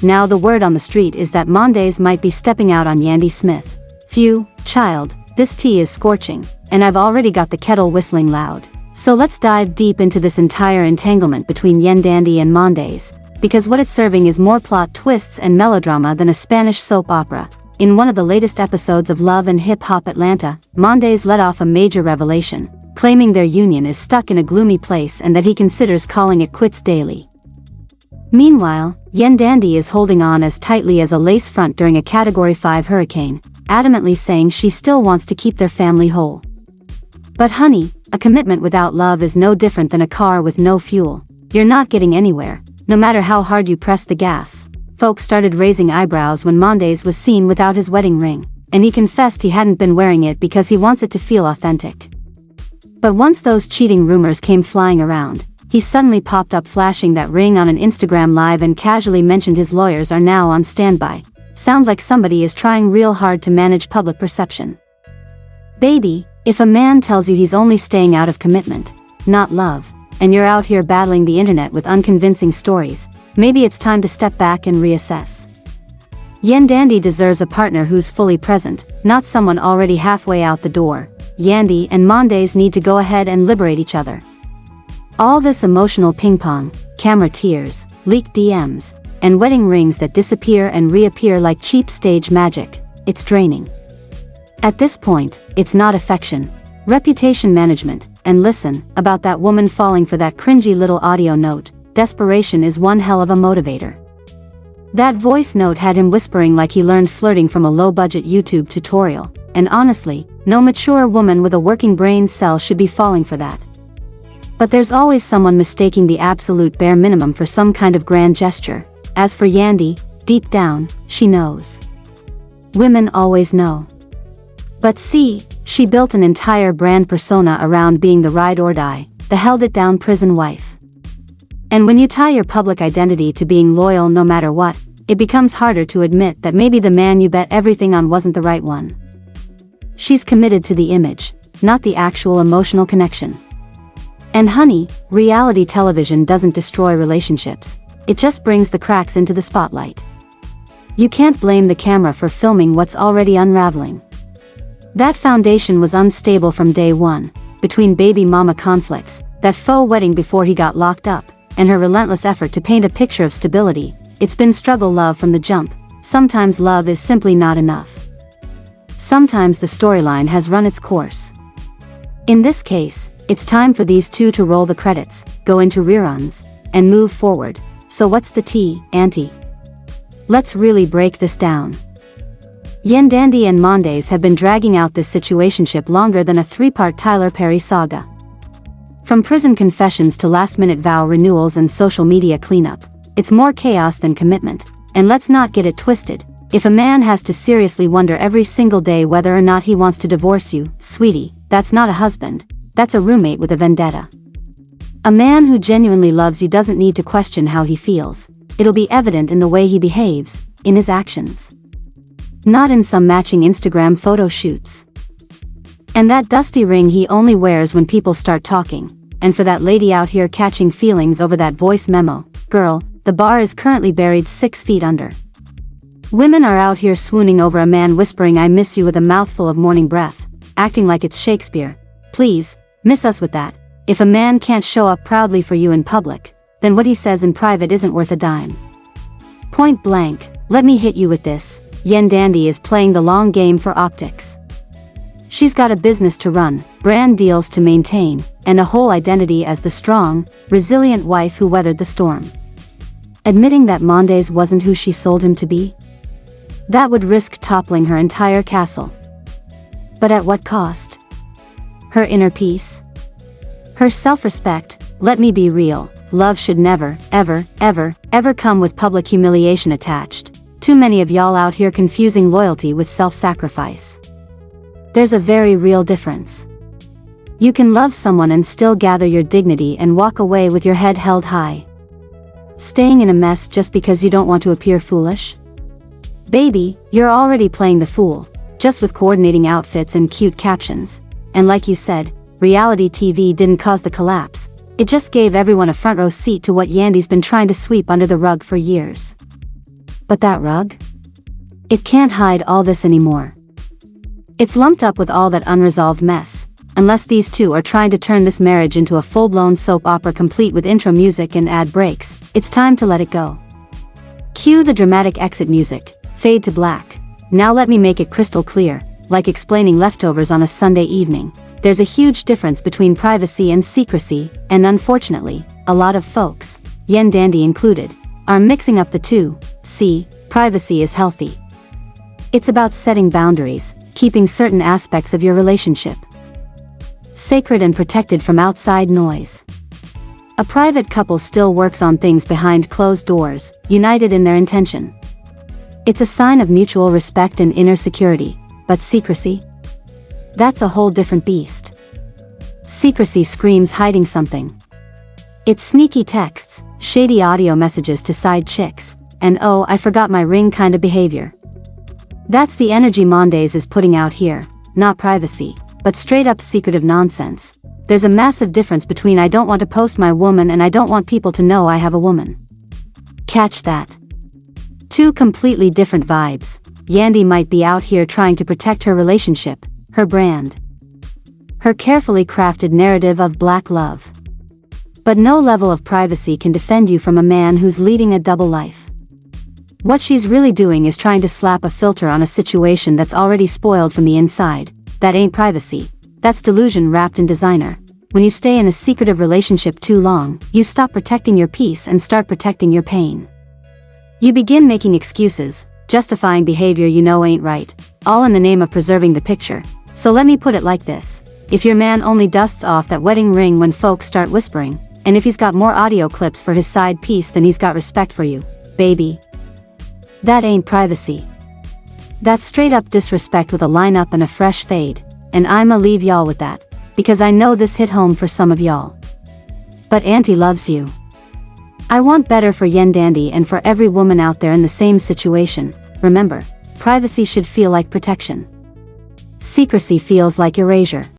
Now the word on the street is that Mendeecees might be stepping out on Yandy Smith. Phew, child, this tea is scorching, and I've already got the kettle whistling loud. So let's dive deep into this entire entanglement between Yandy and Mendeecees, because what it's serving is more plot twists and melodrama than a Spanish soap opera. In one of the latest episodes of Love and Hip Hop Atlanta, Mendeecees let off a major revelation, claiming their union is stuck in a gloomy place and that he considers calling it quits daily. Meanwhile, Yandy is holding on as tightly as a lace front during a Category 5 hurricane, adamantly saying she still wants to keep their family whole. But honey, a commitment without love is no different than a car with no fuel. You're not getting anywhere, no matter how hard you press the gas. Folks started raising eyebrows when Mendeecees was seen without his wedding ring, and he confessed he hadn't been wearing it because he wants it to feel authentic. But once those cheating rumors came flying around, he suddenly popped up flashing that ring on an Instagram live and casually mentioned his lawyers are now on standby. Sounds like somebody is trying real hard to manage public perception. Baby, if a man tells you he's only staying out of commitment, not love, and you're out here battling the internet with unconvincing stories, maybe it's time to step back and reassess. Yandy deserves a partner who's fully present, not someone already halfway out the door. Yandy and Mendeecees need to go ahead and liberate each other. All this emotional ping-pong, camera tears, leaked DMs, and wedding rings that disappear and reappear like cheap stage magic, it's draining. At this point, it's not affection, reputation management, and listen, about that woman falling for that cringy little audio note, desperation is one hell of a motivator. That voice note had him whispering like he learned flirting from a low-budget YouTube tutorial, and honestly, no mature woman with a working brain cell should be falling for that. But there's always someone mistaking the absolute bare minimum for some kind of grand gesture. As for Yandy, deep down, she knows. Women always know. But see, she built an entire brand persona around being the ride or die, the held-it-down prison wife. And when you tie your public identity to being loyal no matter what, it becomes harder to admit that maybe the man you bet everything on wasn't the right one. She's committed to the image, not the actual emotional connection. And honey, reality television doesn't destroy relationships, it just brings the cracks into the spotlight. You can't blame the camera for filming what's already unraveling. That foundation was unstable from day one, between baby mama conflicts, that faux wedding before he got locked up, and her relentless effort to paint a picture of stability. It's been struggle love from the jump. Sometimes love is simply not enough. Sometimes the storyline has run its course. In this case, it's time for these two to roll the credits, go into reruns, and move forward. So what's the tea, auntie? Let's really break this down. Yandy and Mendeecees have been dragging out this situationship longer than a 3-part Tyler Perry saga. From prison confessions to last-minute vow renewals and social media cleanup, it's more chaos than commitment. And let's not get it twisted. If a man has to seriously wonder every single day whether or not he wants to divorce you, sweetie, that's not a husband. That's a roommate with a vendetta. A man who genuinely loves you doesn't need to question how he feels. It'll be evident in the way he behaves, in his actions. Not in some matching Instagram photo shoots. And that dusty ring he only wears when people start talking. And for that lady out here catching feelings over that voice memo, girl, the bar is currently buried 6 feet under. Women are out here swooning over a man whispering I miss you with a mouthful of morning breath, acting like it's Shakespeare. Please, miss us with that. If a man can't show up proudly for you in public, then what he says in private isn't worth a dime. Point blank, let me hit you with this. Yandy is playing the long game for optics. She's got a business to run, brand deals to maintain, and a whole identity as the strong, resilient wife who weathered the storm. Admitting that Mendeecees wasn't who she sold him to be? That would risk toppling her entire castle. But at what cost? Her inner peace? Her self-respect. Let me be real, love should never, ever, ever, ever come with public humiliation attached. Too many of y'all out here confusing loyalty with self-sacrifice. There's a very real difference. You can love someone and still gather your dignity and walk away with your head held high. Staying in a mess just because you don't want to appear foolish? Baby, you're already playing the fool, just with coordinating outfits and cute captions. And like you said, reality TV didn't cause the collapse, it just gave everyone a front row seat to what Yandy's been trying to sweep under the rug for years. But that rug? It can't hide all this anymore. It's lumped up with all that unresolved mess. Unless these two are trying to turn this marriage into a full-blown soap opera complete with intro music and ad breaks, it's time to let it go. Cue the dramatic exit music, fade to black. Now let me make it crystal clear, like explaining leftovers on a Sunday evening. There's a huge difference between privacy and secrecy, and unfortunately, a lot of folks, Yandy included, are mixing up the two. See, privacy is healthy. It's about setting boundaries, keeping certain aspects of your relationship sacred and protected from outside noise. A private couple still works on things behind closed doors, united in their intention. It's a sign of mutual respect and inner security, but secrecy? That's a whole different beast. Secrecy screams hiding something. It's sneaky texts, shady audio messages to side chicks, and oh, I forgot my ring kind of behavior. That's the energy Mendeecees is putting out here, not privacy, but straight up secretive nonsense. There's a massive difference between I don't want to post my woman and I don't want people to know I have a woman. Catch that? Two completely different vibes. Yandy might be out here trying to protect her relationship, her brand, her carefully crafted narrative of black love. But no level of privacy can defend you from a man who's leading a double life. What she's really doing is trying to slap a filter on a situation that's already spoiled from the inside. That ain't privacy. That's delusion wrapped in designer. When you stay in a secretive relationship too long, you stop protecting your peace and start protecting your pain. You begin making excuses, justifying behavior you know ain't right, all in the name of preserving the picture. So let me put it like this. If your man only dusts off that wedding ring when folks start whispering, and if he's got more audio clips for his side piece than he's got respect for you, baby, that ain't privacy. That's straight up disrespect with a lineup and a fresh fade, and I'ma leave y'all with that, because I know this hit home for some of y'all. But Auntie loves you. I want better for Yandy and for every woman out there in the same situation. Remember, privacy should feel like protection. Secrecy feels like erasure.